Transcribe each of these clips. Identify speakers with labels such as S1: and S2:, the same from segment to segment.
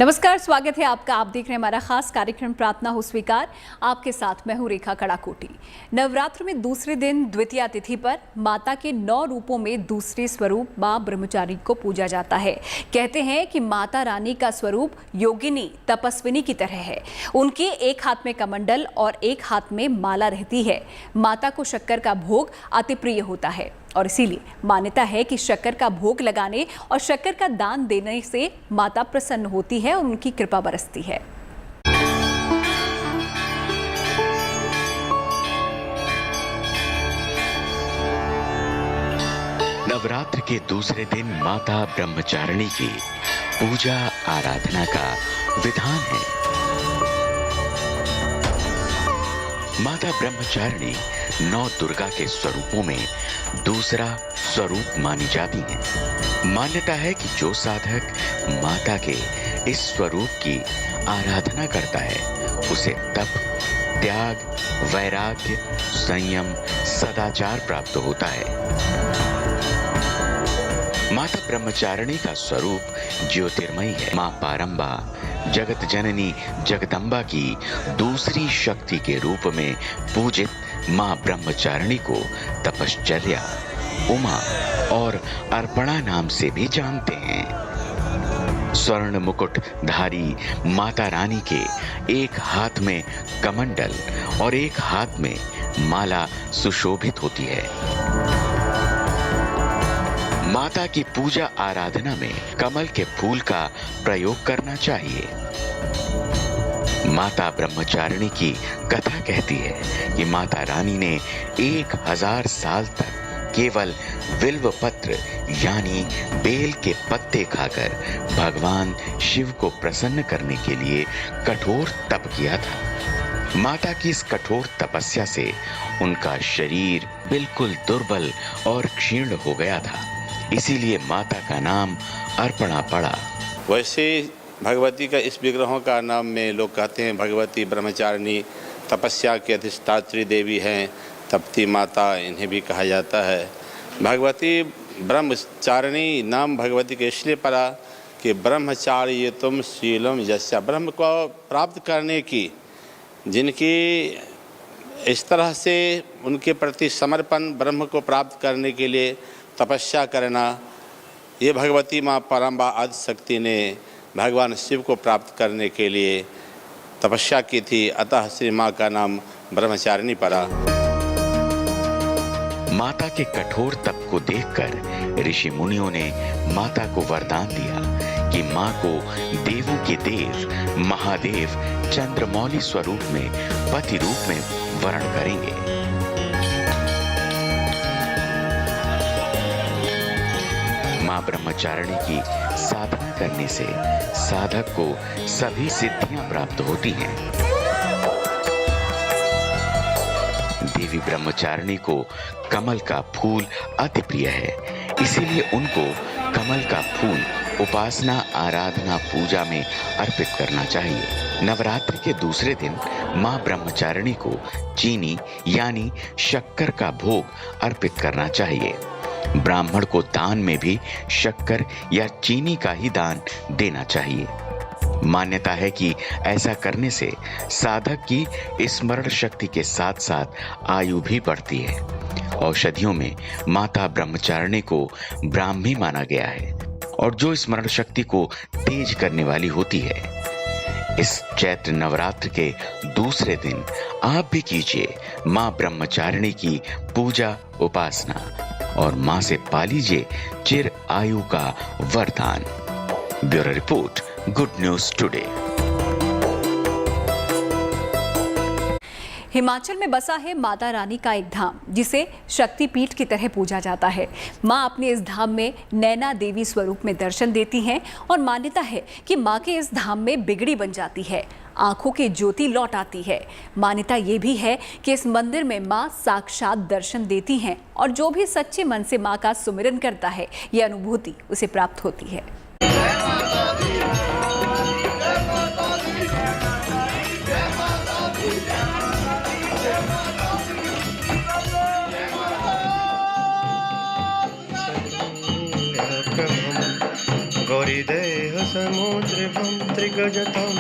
S1: नमस्कार, स्वागत है आपका। आप देख रहे हैं हमारा खास कार्यक्रम प्रार्थना हो स्वीकार। आपके साथ मैं हूं रेखा कड़ाकोटी। नवरात्र में दूसरे दिन द्वितीया तिथि पर माता के 9 रूपों में दूसरे स्वरूप मां ब्रह्मचारिणी को पूजा जाता है। कहते हैं कि माता रानी का स्वरूप योगिनी तपस्विनी की तरह है। उनके एक हाथ में कमंडल और एक हाथ में माला रहती है। माता को शक्कर का भोग अति प्रिय होता है और इसीलिए मान्यता है कि शक्कर का भोग लगाने और शक्कर का दान देने से माता प्रसन्न होती है और उनकी कृपा बरसती है।
S2: नवरात्र के दूसरे दिन माता ब्रह्मचारिणी की पूजा आराधना का विधान है। माता ब्रह्मचारिणी 9 दुर्गा के स्वरूपों में दूसरा स्वरूप मानी जाती हैं। मान्यता है कि जो साधक माता के इस स्वरूप की आराधना करता है उसे तप, त्याग, वैराग्य, संयम, सदाचार प्राप्त होता है। माता ब्रह्मचारिणी का स्वरूप ज्योतिर्मयी है। मां पारंबा जगत जननी जगदम्बा की दूसरी शक्ति के रूप में पूजित मां ब्रह्मचारिणी को तपश्चर्या, उमा और अर्पणा नाम से भी जानते हैं। स्वर्ण मुकुट धारी माता रानी के एक हाथ में कमंडल और एक हाथ में माला सुशोभित होती है। माता की पूजा आराधना में कमल के फूल का प्रयोग करना चाहिए। माता ब्रह्मचारिणी की कथा कहती है कि माता रानी ने 1000 साल तक केवल बिल्व पत्र यानी बेल के पत्ते खाकर भगवान शिव को प्रसन्न करने के लिए कठोर तप किया था। माता की इस कठोर तपस्या से उनका शरीर बिल्कुल दुर्बल और क्षीण हो गया था। इसीलिए माता का नाम अर्पणा पड़ा।
S3: वैसे भगवती का इस विग्रहों का नाम में लोग कहते हैं भगवती ब्रह्मचारिणी तपस्या की अधिष्ठात्री देवी हैं, तपती माता इन्हें भी कहा जाता है। भगवती ब्रह्मचारिणी नाम भगवती के इसलिए पड़ा कि ब्रह्मचार्य तुम शीलम यस्या, ब्रह्म को प्राप्त करने की जिनकी इस तरह से उनके प्रति समर्पण, ब्रह्म को प्राप्त करने के लिए तपस्या करना, ये भगवती माँ पारंबा आदि शक्ति ने भगवान शिव को प्राप्त करने के लिए तपस्या की थी। अतः श्री माँ का नाम ब्रह्मचारिणी पड़ा।
S2: माता के कठोर तप को देखकर ऋषि मुनियों ने माता को वरदान दिया कि माँ को देवों के देव महादेव चंद्रमौली स्वरूप में पति रूप में वर्ण करेंगे। मां ब्रह्मचारिणी की साधना करने से साधक को सभी सिद्धियां प्राप्त होती हैं। देवी ब्रह्मचारिणी को कमल का फूल अति प्रिय है, इसीलिए उनको कमल का फूल उपासना, आराधना, पूजा में अर्पित करना चाहिए। नवरात्रि के दूसरे दिन मां ब्रह्मचारिणी को चीनी यानी शक्कर का भोग अर्पित करना चाहिए। ब्राह्मण को दान में भी शक्कर या चीनी का ही दान देना चाहिए। मान्यता है कि ऐसा करने से साधक की स्मरण शक्ति के साथ साथ आयु भी बढ़ती है। औषधियों में माता ब्रह्मचारिणी को ब्राह्मी माना गया है और जो स्मरण शक्ति को तेज करने वाली होती है। इस चैत्र नवरात्र के दूसरे दिन आप भी कीजिए मां ब्रह्मचारिणी की पूजा, उपासना और मां से पा लीजिए चिर आयु का वरदान। Bureau report, good news today.
S1: Himachal में बसा है माता रानी का एक धाम जिसे शक्तिपीठ की तरह पूजा जाता है। मां अपने इस धाम में नैना देवी स्वरूप में दर्शन देती हैं और मान्यता है कि मां के इस धाम में बिगड़ी बन जाती है, आंखों की ज्योति लौट आती है। मान्यता ये भी है कि इस मंदिर में मां साक्षात दर्शन देती हैं और जो भी सच्चे मन से मां का सुमिरन करता है, ये अनुभूति उसे प्राप्त होती है।
S4: गौरी देह समुद्र मृगजतं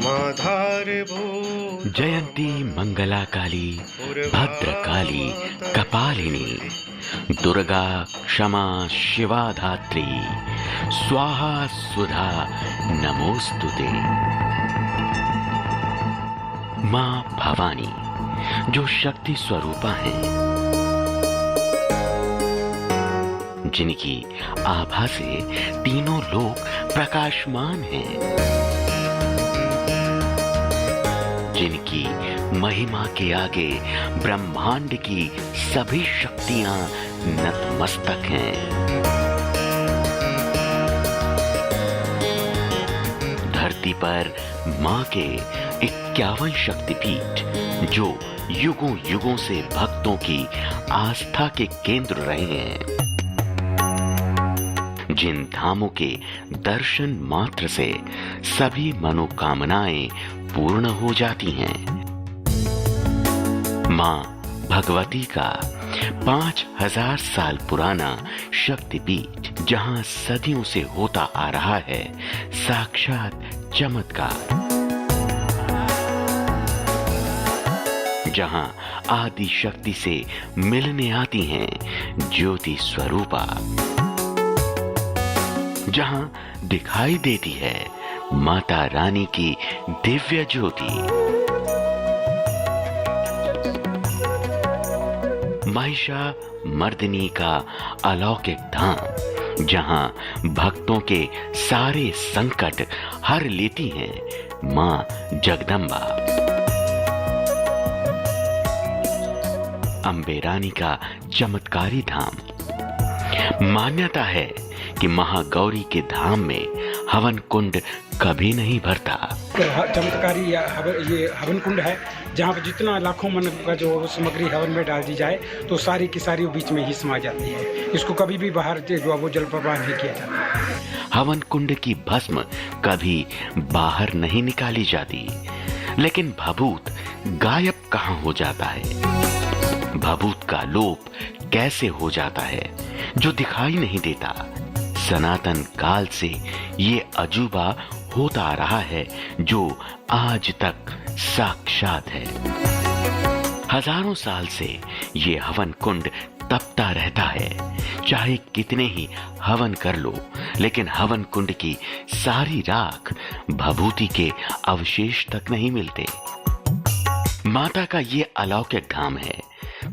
S4: माधारभूत
S2: जयंती मंगला काली भद्रकाली कपालिनी दुर्गा क्षमा शिवा धात्री स्वाहा सुधा नमोस्तुते। मां भवानी जो शक्ति स्वरूपा हैं, जिनकी आभा से तीनों लोक प्रकाशमान हैं, जिनकी महिमा के आगे ब्रह्मांड की सभी शक्तियां नतमस्तक हैं। धरती पर मां के 51 शक्तिपीठ जो युगों युगों से भक्तों की आस्था के केंद्र रहे हैं, जिन धामों के दर्शन मात्र से सभी मनोकामनाएं पूर्ण हो जाती हैं। मां भगवती का 5000 साल पुराना शक्तिपीठ जहां सदियों से होता आ रहा है साक्षात चमत्कार, जहां आदि शक्ति से मिलने आती हैं ज्योति स्वरूपा, जहां दिखाई देती है माता रानी की दिव्य ज्योति। महिषा मर्दिनी का अलौकिक धाम, जहां भक्तों के सारे संकट हर लेती हैं मां जगदम्बा। अंबे रानी का चमत्कारी धाम। मान्यता है कि महागौरी के धाम में हवन कुंड कभी नहीं भरता।
S5: चमत्कारी ये हवन कुंड है, जहाँ पर जितना लाखों मन का जो सामग्री हवन में डाल दी जाए तो सारी की सारी बीच में ही समा जाती है। इसको कभी भी बाहर जो वो जल प्रवाह नहीं किया जाता।
S2: हवन कुंड की भस्म कभी बाहर नहीं निकाली जाती, लेकिन भभूत गायब कहाँ हो जाता है, भभूत का लोप कैसे हो जाता है जो दिखाई नहीं देता। सनातन काल से ये अजूबा होता आ रहा है जो आज तक साक्षात है। हजारों साल से ये हवन कुंड तपता रहता है, चाहे कितने ही हवन कर लो, लेकिन हवन कुंड की सारी राख भभूति के अवशेष तक नहीं मिलते। माता का ये अलौकिक धाम है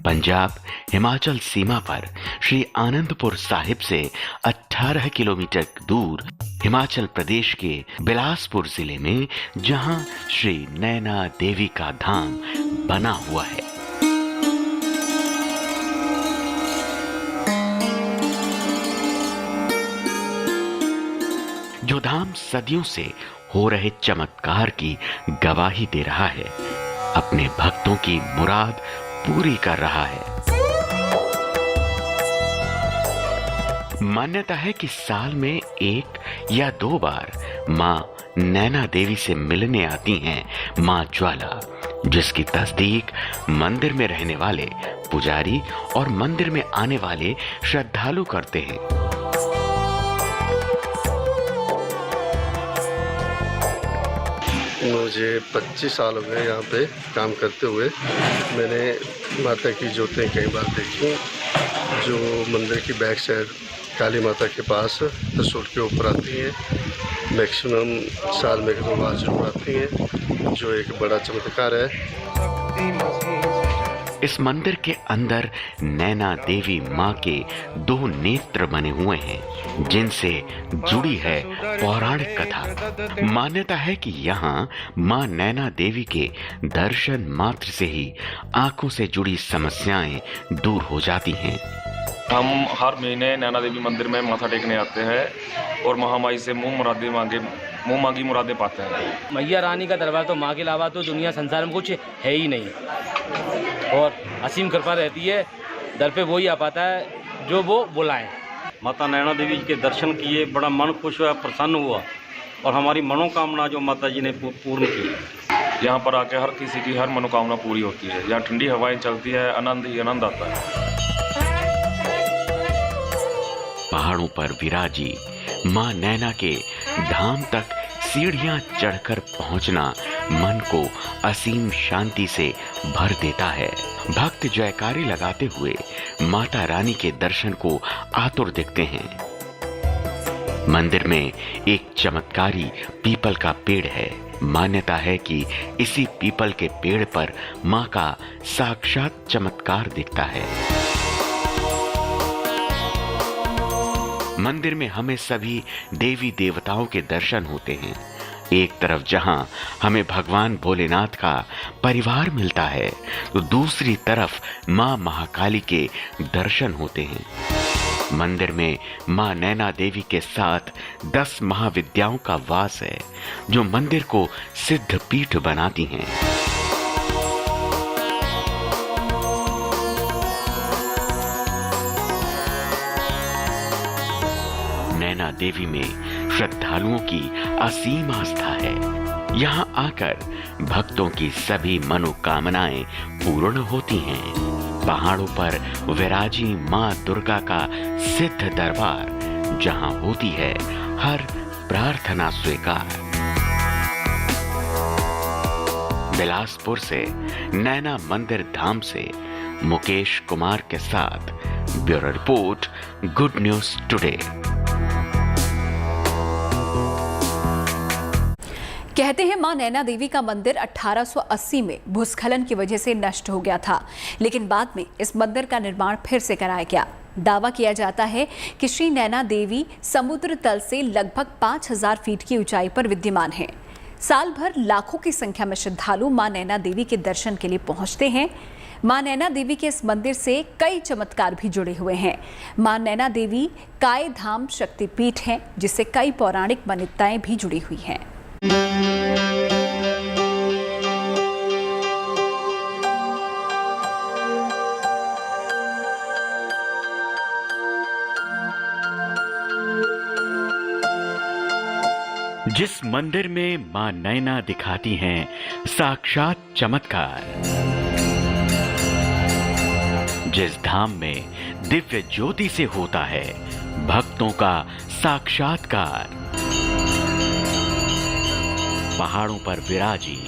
S2: पंजाब हिमाचल सीमा पर श्री आनंदपुर साहिब से 18 किलोमीटर दूर हिमाचल प्रदेश के बिलासपुर जिले में, जहां श्री नैना देवी का धाम बना हुआ है। जो धाम सदियों से हो रहे चमत्कार की गवाही दे रहा है, अपने भक्तों की मुराद पूरी कर रहा है। मान्यता है कि साल में 1 या 2 बार मां नैना देवी से मिलने आती हैं मां ज्वाला, जिसकी तस्दीक मंदिर में रहने वाले पुजारी और मंदिर में आने वाले श्रद्धालु करते हैं।
S4: मुझे 25 साल हो गए यहाँ पे काम करते हुए। मैंने माता की ज्योतें कई बार देखी, जो मंदिर की बैक साइड काली माता के पास त्रिशूल के ऊपर आती हैं। मैक्सिमम साल में 1-2 बार जरूर आती हैं, जो एक बड़ा चमत्कार है।
S2: इस मंदिर के अंदर नैना देवी मां के 2 नेत्र बने हुए हैं, जिनसे जुड़ी है पौराणिक कथा। मान्यता है कि यहाँ मां नैना देवी के दर्शन मात्र से ही आंखों से जुड़ी समस्याएं दूर हो जाती हैं।
S6: हम हर महीने नैना देवी मंदिर में माथा टेकने आते हैं और महामाई से मुंह मांगी मुरादें पाते हैं।
S7: मैया रानी का दरबार तो माँ के अलावा तो दुनिया संसार में कुछ है ही नहीं, और असीम कृपा रहती है। दर पे वही आ पाता है जो वो बुलाएं।
S8: माता नैना देवी के दर्शन किए, बड़ा मन खुश हुआ, प्रसन्न हुआ, और हमारी मनोकामना जो माता जी ने पूर्ण की।
S6: यहाँ पर आके हर किसी की हर मनोकामना पूरी होती है। यहाँ ठंडी हवाएं चलती है, आनंद ही आनंद आता है।
S2: पहाड़ों पर विराजी मां नैना के धाम तक सीढ़ियां चढ़कर पहुंचना मन को असीम शांति से भर देता है। भक्त जयकारे लगाते हुए माता रानी के दर्शन को आतुर देखते हैं। मंदिर में एक चमत्कारी पीपल का पेड़ है। मान्यता है कि इसी पीपल के पेड़ पर मां का साक्षात चमत्कार दिखता है। मंदिर में हमें सभी देवी देवताओं के दर्शन होते हैं। एक तरफ जहां हमें भगवान भोलेनाथ का परिवार मिलता है, तो दूसरी तरफ मां महाकाली के दर्शन होते हैं। मंदिर में मां नैना देवी के साथ 10 महाविद्याओं का वास है, जो मंदिर को सिद्ध पीठ बनाती हैं। नैना देवी में श्रद्धालुओं की असीम आस्था है। यहाँ आकर भक्तों की सभी मनोकामनाएं पूर्ण होती हैं। पहाड़ों पर विराजी मां दुर्गा का सिद्ध दरबार, जहां होती है हर प्रार्थना स्वीकार। बिलासपुर से नैना मंदिर धाम से मुकेश कुमार के साथ bureau report, good news today.
S1: कहते हैं मां नैना देवी का मंदिर 1880 में भूस्खलन की वजह से नष्ट हो गया था, लेकिन बाद में इस मंदिर का निर्माण फिर से कराया गया। दावा किया जाता है कि श्री नैना देवी समुद्र तल से लगभग 5000 फीट की ऊंचाई पर विद्यमान है। साल भर लाखों की संख्या में श्रद्धालु मां नैना देवी के दर्शन के लिए पहुंचते हैं। मां नैना देवी के इस मंदिर से कई चमत्कार भी जुड़े हुए हैं। मां नैना देवी काय धाम शक्तिपीठ है, जिससे कई पौराणिक मान्यताएं भी जुड़ी हुई हैं।
S2: जिस मंदिर में मां नैना दिखाती हैं साक्षात चमत्कार, जिस धाम में दिव्य ज्योति से होता है भक्तों का साक्षात्कार, पहाड़ों पर विराजी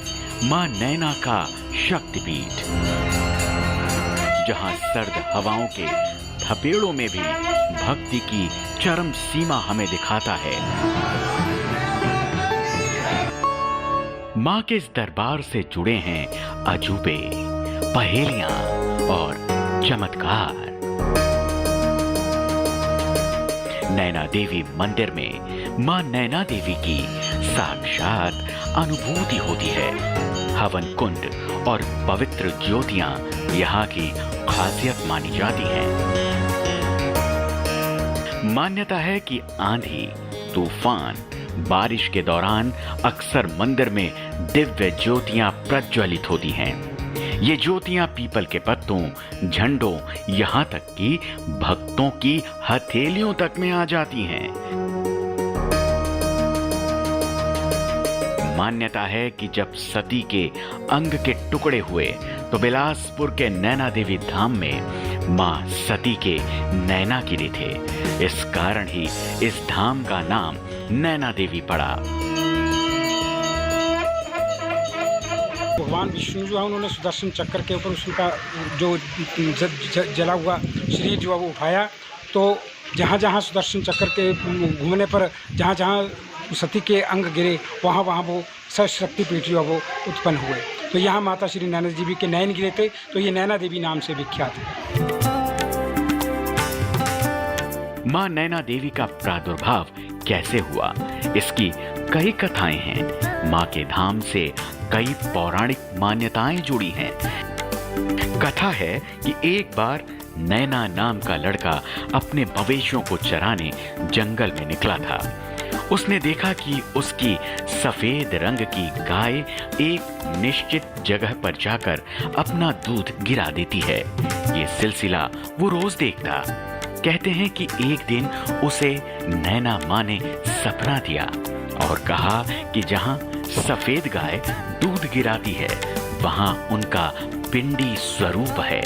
S2: मां नैना का शक्तिपीठ, जहां सर्द हवाओं के थपेड़ों में भी भक्ति की चरम सीमा हमें दिखाता है। मां के इस दरबार से जुड़े हैं अजूबे, पहेलियां और चमत्कार। नैना देवी मंदिर में मां नैना देवी की साक्षात अनुभूति होती है। हवन कुंड और पवित्र ज्योतियां यहाँ की खासियत मानी जाती हैं। मान्यता है कि आंधी, तूफान, बारिश के दौरान अक्सर मंदिर में दिव्य ज्योतियां प्रज्वलित होती हैं। ये ज्योतियां पीपल के पत्तों, झंडों, यहाँ तक कि भक्तों की हथेलियों तक में आ जाती हैं। मान्यता है कि जब सती के अंग के टुकड़े हुए तो बिलासपुर के नैना देवी धाम में मां सती के नैना गिरे थे। इस कारण ही इस धाम का नाम नैना देवी पड़ा।
S5: भगवान विष्णु जो है उन्होंने सुदर्शन चक्र के ऊपर उसका जो जला हुआ शरीर जो है वो उठाया, तो जहाँ जहाँ सुदर्शन चक्र के घूमने पर जहाँ जहाँ सती के अंग गिरे वहाँ वहाँ वो शक्तिपीठ जो है वो उत्पन्न हुए। तो यहाँ माता श्री नैना देवी के नयन गिरे थे, तो ये नैना देवी नाम से विख्यात है।
S2: मां नैना देवी का प्रादुर्भाव कैसे हुआ, इसकी कई कथाएं हैं। मां के धाम से कई पौराणिक मान्यताएं जुड़ी हैं। कथा है कि एक बार नैना नाम का लड़का अपने मवेशियों को चराने जंगल में निकला था। उसने देखा कि उसकी सफेद रंग की गाय एक निश्चित जगह पर जाकर अपना दूध गिरा देती है। ये सिलसिला वो रोज देखता। कहते हैं कि एक दिन उसे नैना मां ने सपना दिया और कहा कि जहां सफेद गाय दूध गिराती है वहां उनका पिंडी स्वरूप है।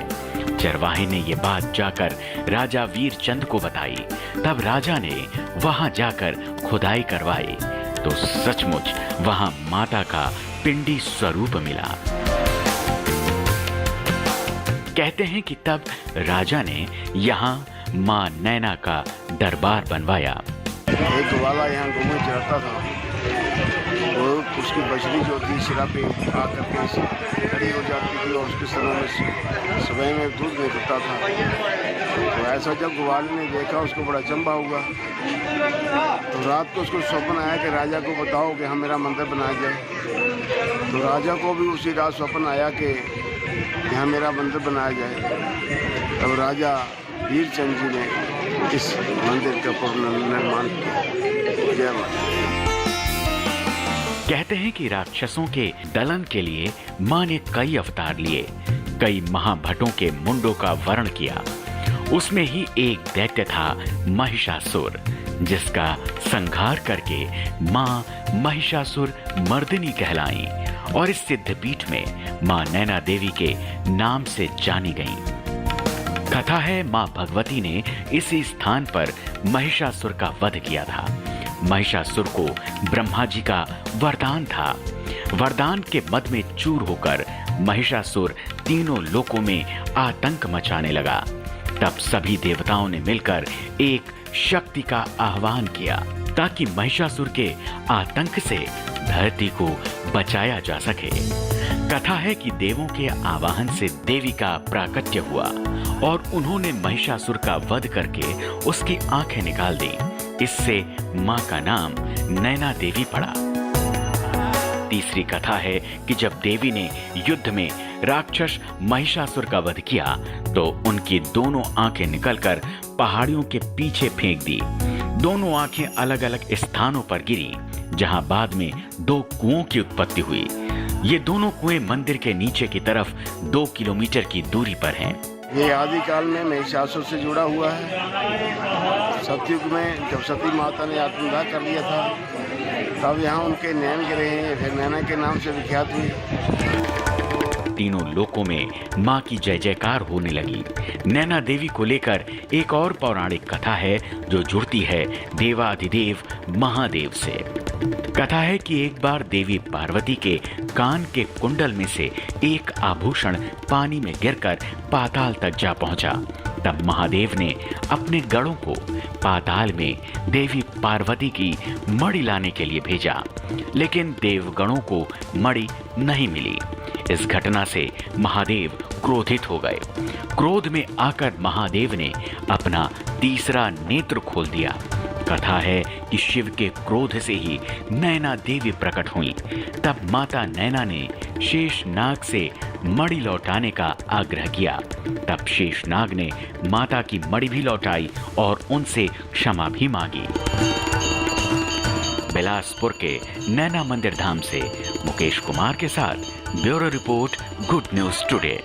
S2: चरवाहे ने ये बात जाकर राजा वीरचंद को बताई। तब राजा ने वहां जाकर खुदाई करवाई तो तो सचमुच वहां माता का पिंडी स्वरूप मिला। कहते हैं कि तब राजा ने यहाँ मां नैना का दरबार बनवाया।
S9: एक ग्वाला यहाँ घूमे चढ़ता था, वो उसकी बछड़ी जो थी सिरा पे आकर के खड़ी हो जाती थी और उसके सरों में सुबह में दूध निकलता था। तो ऐसा जब ग्वाले ने देखा उसको बड़ा चंबा हुआ। तो रात को उसको स्वप्न आया कि राजा को बताओ कि हम मेरा मंदिर बनाया जाए। तो राजा को भी उसी रात स्वप्न आया कि यहाँ मेरा मंदिर बनाया जाए। तब राजा वीरचंद जी ने इस मंदिर का पुनर्निर्माण किया। जय माता।
S2: कहते हैं कि राक्षसों के दलन के लिए मां ने कई अवतार लिए, कई महाभटों के मुंडों का वर्ण किया। उसमें ही एक दैत्य था महिषासुर, जिसका संहार करके मां महिषासुर मर्दिनी कहलाई और इस सिद्धपीठ में मां नैना देवी के नाम से जानी गईं। कथा है मां भगवती ने इसी स्थान पर महिषासुर का वध किया था। महिषासुर को ब्रह्मा जी का वरदान था। वरदान के मद में चूर होकर महिषासुर तीनों लोकों में आतंक मचाने लगा। तब सभी देवताओं ने मिलकर एक शक्ति का आह्वान किया ताकि महिषासुर के आतंक से धरती को बचाया जा सके। कथा है कि देवों के आवाहन से देवी का प्राकट्य हुआ और उन्होंने महिषासुर का वध करके उसकी आंखें निकाल दी। इससे मां का नाम नैना देवी पड़ा। तीसरी कथा है कि जब देवी ने युद्ध में राक्षस महिषासुर का वध किया तो उनकी दोनों आंखें निकलकर पहाड़ियों के पीछे फेंक दी। दोनों आंखें अलग अलग स्थानों पर गिरी, जहां बाद में 2 कुओं की उत्पत्ति हुई। ये दोनों कुएं मंदिर के नीचे की तरफ 2 किलोमीटर की दूरी पर हैं।
S9: ये आदिकाल में महिषासुर से जुड़ा हुआ है। सतयुग में जब सती माता ने आत्मदाह कर लिया था तब यहाँ उनके नैन गिरे हैं, फिर नैना के नाम से विख्यात हुई।
S2: तीनों लोकों में मां की जय जयकार होने लगी। नैना देवी को लेकर एक और पौराणिक कथा है जो जुड़ती है देवाधिदेव महादेव से। कथा है कि एक बार देवी पार्वती के कान के कुंडल में से एक आभूषण पानी में गिरकर पाताल तक जा पहुंचा। तब महादेव ने अपने गणों को पाताल में देवी पार्वती की मणि लाने के लिए भेजा, लेकिन देवगणों को मणि नहीं मिली। इस घटना से महादेव क्रोधित हो गए। क्रोध में आकर महादेव ने अपना तीसरा नेत्र खोल दिया। कथा है कि शिव के क्रोध से ही नैना देवी प्रकट हुई। तब माता नैना ने शेषनाग से मणि लौटाने का आग्रह किया। तब शेषनाग ने माता की मणि भी लौटाई और उनसे क्षमा भी मांगी। बिलासपुर के नैना मंदिर धाम से मुकेश कुमार के साथ bureau report, good news today.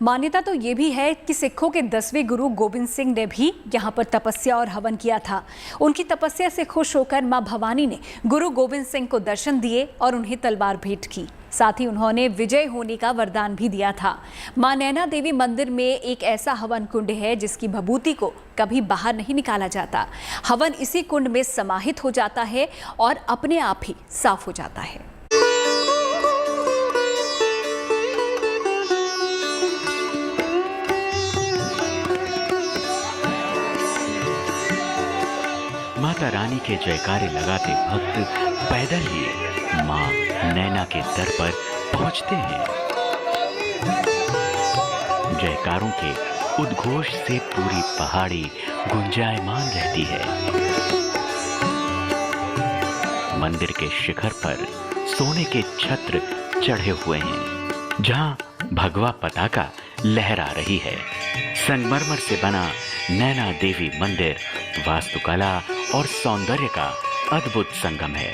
S1: मान्यता तो ये भी है कि सिखों के 10वें गुरु गोबिंद सिंह ने भी यहाँ पर तपस्या और हवन किया था। उनकी तपस्या से खुश होकर मां भवानी ने गुरु गोबिंद सिंह को दर्शन दिए और उन्हें तलवार भेंट की। साथ ही उन्होंने विजय होने का वरदान भी दिया था। मां नैना देवी मंदिर में एक ऐसा हवन कुंड है जिसकी भभूति को कभी बाहर नहीं निकाला जाता। हवन इसी कुंड में समाहित हो जाता है और अपने आप ही साफ हो जाता है।
S2: माता रानी के जयकारे लगाते भक्त पैदल ही मां नैना के दर पर पहुंचते हैं। जयकारों के उद्घोष से पूरी पहाड़ी गुंजायमान रहती है। मंदिर के शिखर पर सोने के छत्र चढ़े हुए हैं, जहां भगवा पताका लहरा रही है। संगमरमर से बना नैना देवी मंदिर वास्तुकला और सौंदर्य का अद्भुत संगम है।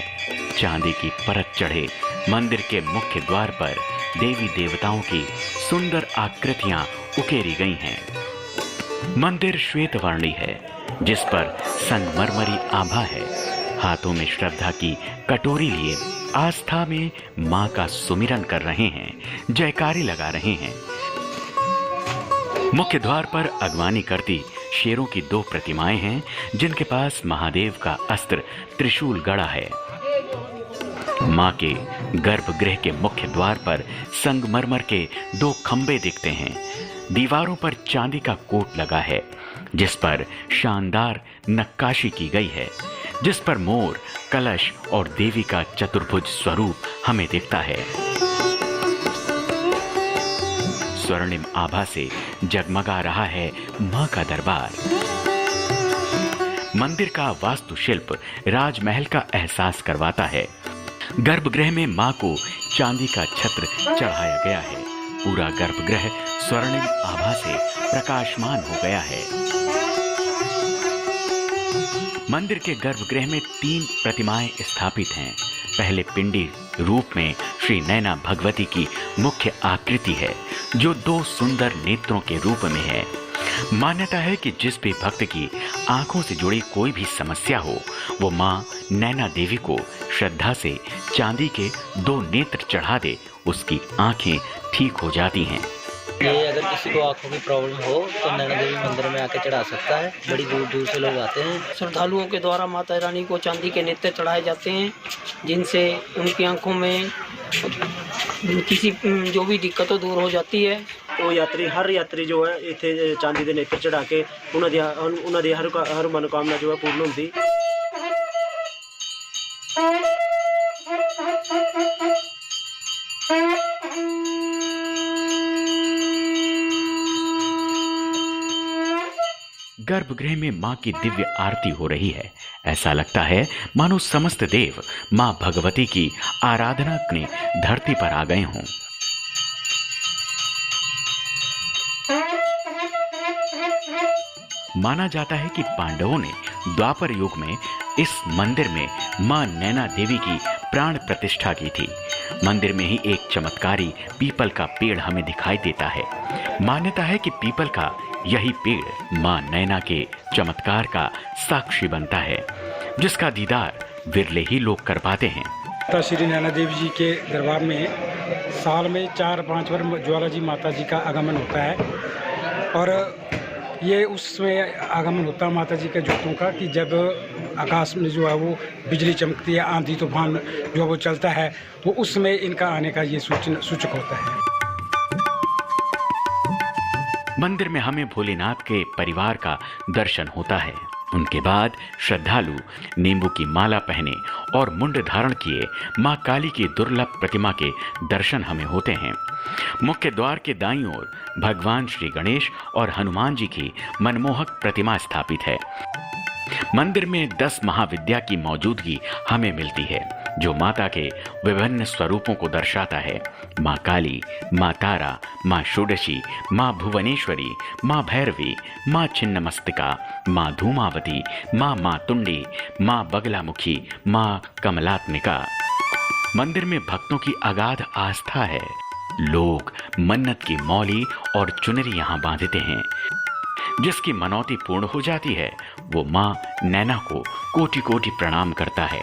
S2: चांदी की परत चढ़े मंदिर के मुख्य द्वार पर देवी देवताओं की सुंदर आकृतियां उकेरी गई हैं। मंदिर श्वेत वर्णी है, जिस पर संगमरमरी आभा है। हाथों में श्रद्धा की कटोरी लिए आस्था में मां का सुमिरन कर रहे हैं, जयकारे लगा रहे हैं। मुख्य द्वार पर अगवानी करती शेरों की 2 प्रतिमाएं हैं जिनके पास महादेव का अस्त्र त्रिशूल गड़ा है। मां के गर्भगृह के मुख्य द्वार पर संगमरमर के 2 खंबे दिखते हैं। दीवारों पर चांदी का कोट लगा है जिस पर शानदार नक्काशी की गई है, जिस पर मोर, कलश और देवी का चतुर्भुज स्वरूप हमें दिखता है। स्वर्णिम आभा से जगमगा रहा है मां का दरबार। मंदिर का वास्तुशिल्प राजमहल का एहसास करवाता है। गर्भगृह में मां को चांदी का छत्र चढ़ाया गया है। पूरा गर्भगृह स्वर्णिम आभा से प्रकाशमान हो गया है। मंदिर के गर्भगृह में 3 प्रतिमाएं स्थापित हैं। पहले पिंडी रूप में श्री नैना भगवती की मुख्य आकृति है जो 2 सुंदर नेत्रों के रूप में है। मान्यता है कि जिस भी भक्त की आंखों से जुड़ी कोई भी समस्या हो वो मां नैना देवी को श्रद्धा से चांदी के 2 नेत्र चढ़ा दे, उसकी आंखें ठीक हो जाती हैं।
S10: ये अगर किसी को आंखों की प्रॉब्लम हो तो नैना देवी मंदिर में आके चढ़ा सकता है। बड़ी दूर दूर से लोग आते हैं। श्रद्धालुओं के द्वारा माता रानी को चांदी के नेत्र चढ़ाए जाते हैं जिनसे उनकी आंखों में किसी जो भी दिक्कत हो दूर हो जाती है।
S11: ਉਹ ਯਾਤਰੀ ਹਰ ਯਾਤਰੀ ਜੋ ਹੈ ਇੱਥੇ ਚਾਂਦੀ ਦੇ ਨੇਤਰ ਚੜਾ ਕੇ ਉਹਨਾਂ ਦੀ ਹਰ ਮਨੋਕਾਮਨਾ ਜੋ ਹੈ ਪੂਰਨ ਹੁੰਦੀ।
S2: गर्भगृह में मां की दिव्य आरती हो रही है। ऐसा लगता है मानो समस्त देव मां भगवती की आराधना करने धरती पर आ गए हों। माना जाता है कि पांडवों ने द्वापर युग में इस मंदिर में मां नैना देवी की प्राण प्रतिष्ठा की थी। मंदिर में ही एक चमत्कारी पीपल का पेड़ हमें दिखाई देता है। मान्यता है कि पीपल का यही पेड़ मां नैना के चमत्कार का साक्षी बनता है, जिसका दीदार विरले ही लोग कर पाते हैं।
S5: श्री नैना देवी जी के दरबार में साल में 4-5 बार ज्वाला जी माता जी का आगमन होता है और ये उसमें आगमन होता है माता जी के ज्योतों का कि जब आकाश में जो है वो बिजली चमकती है, आंधी तूफान जो है वो चलता है, तो उसमें इनका आने का ये सूचक होता है।
S2: मंदिर में हमें भोलेनाथ के परिवार का दर्शन होता है। उनके बाद श्रद्धालु नींबू की माला पहने और मुंड धारण किए मां काली की दुर्लभ प्रतिमा के दर्शन हमें होते हैं। मुख्य द्वार के दाईं ओर भगवान श्री गणेश और हनुमान जी की मनमोहक प्रतिमा स्थापित है। मंदिर में 10 महाविद्या की मौजूदगी हमें मिलती है जो माता के विभिन्न स्वरूपों को दर्शाता है। मां काली, मां तारा, मां षोडशी, मां भुवनेश्वरी, मां भैरवी, मां छिन्नमस्तिका, मां धूमावती, मां मातुंडी, मां बगलामुखी, मां कमलात्मिका। मंदिर में भक्तों की अगाध आस्था है। लोग मन्नत की मौली और चुनरी यहाँ बांधते हैं। जिसकी मनौती पूर्ण हो जाती है वो मां नैना को कोटि कोटि प्रणाम करता है।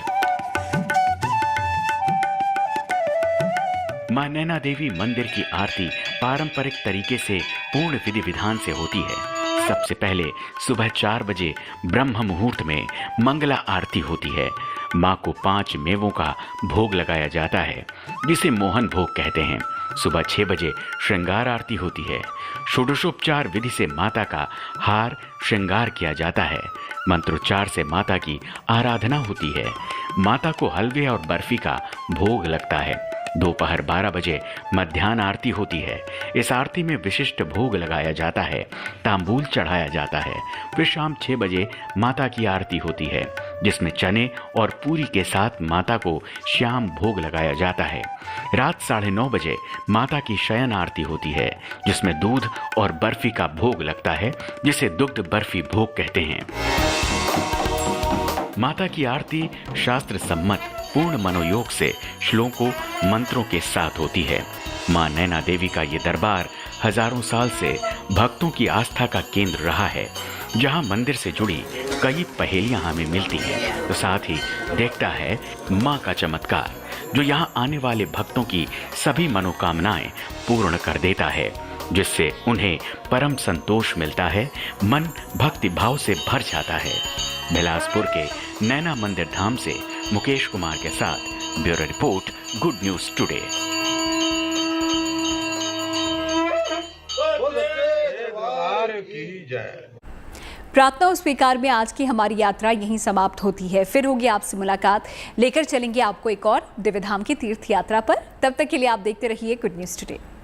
S2: मां नैना देवी मंदिर की आरती पारंपरिक तरीके से पूर्ण विधि विधान से होती है। सबसे पहले सुबह 4 बजे ब्रह्म मुहूर्त में मंगला आरती होती है। मां को 5 मेवों का भोग लगाया जाता है जिसे मोहन भोग कहते हैं। सुबह 6 बजे श्रृंगार आरती होती है। षोडशोपचार विधि से माता का हार श्रृंगार किया जाता है। मंत्रोच्चार से माता की आराधना होती है। माता को हलवे और बर्फी का भोग लगता है। दोपहर 12 बजे मध्याह्न आरती होती है। इस आरती में विशिष्ट भोग लगाया जाता है, तांबूल चढ़ाया जाता है। फिर शाम 6 बजे माता की आरती होती है जिसमें चने और पूरी के साथ माता को श्याम भोग लगाया जाता है। रात 9:30 बजे माता की शयन आरती होती है जिसमें दूध और बर्फी का भोग लगता है जिसे दुग्ध बर्फी भोग कहते हैं। माता की आरती शास्त्र सम्मत पूर्ण मनोयोग से श्लोकों मंत्रों के साथ होती है। मां नैना देवी का ये दरबार हजारों साल से भक्तों की आस्था का केंद्र रहा है। जहां मंदिर से जुड़ी कई पहेलियां हमें मिलती हैं तो साथ ही देखता है मां का चमत्कार जो यहां आने वाले भक्तों की सभी मनोकामनाएं पूर्ण कर देता है। जिससे उन्हें परम संतोष मिलता है, मन भक्ति भाव से भर जाता है। बिलासपुर के नैना मंदिर धाम से मुकेश कुमार के साथ bureau report, good news today.
S1: प्रार्थना स्वीकार में आज की हमारी यात्रा यहीं समाप्त होती है। फिर होगी आपसे मुलाकात, लेकर चलेंगे आपको एक और दिव्य धाम की तीर्थ यात्रा पर। तब तक के लिए आप देखते रहिए गुड न्यूज टुडे।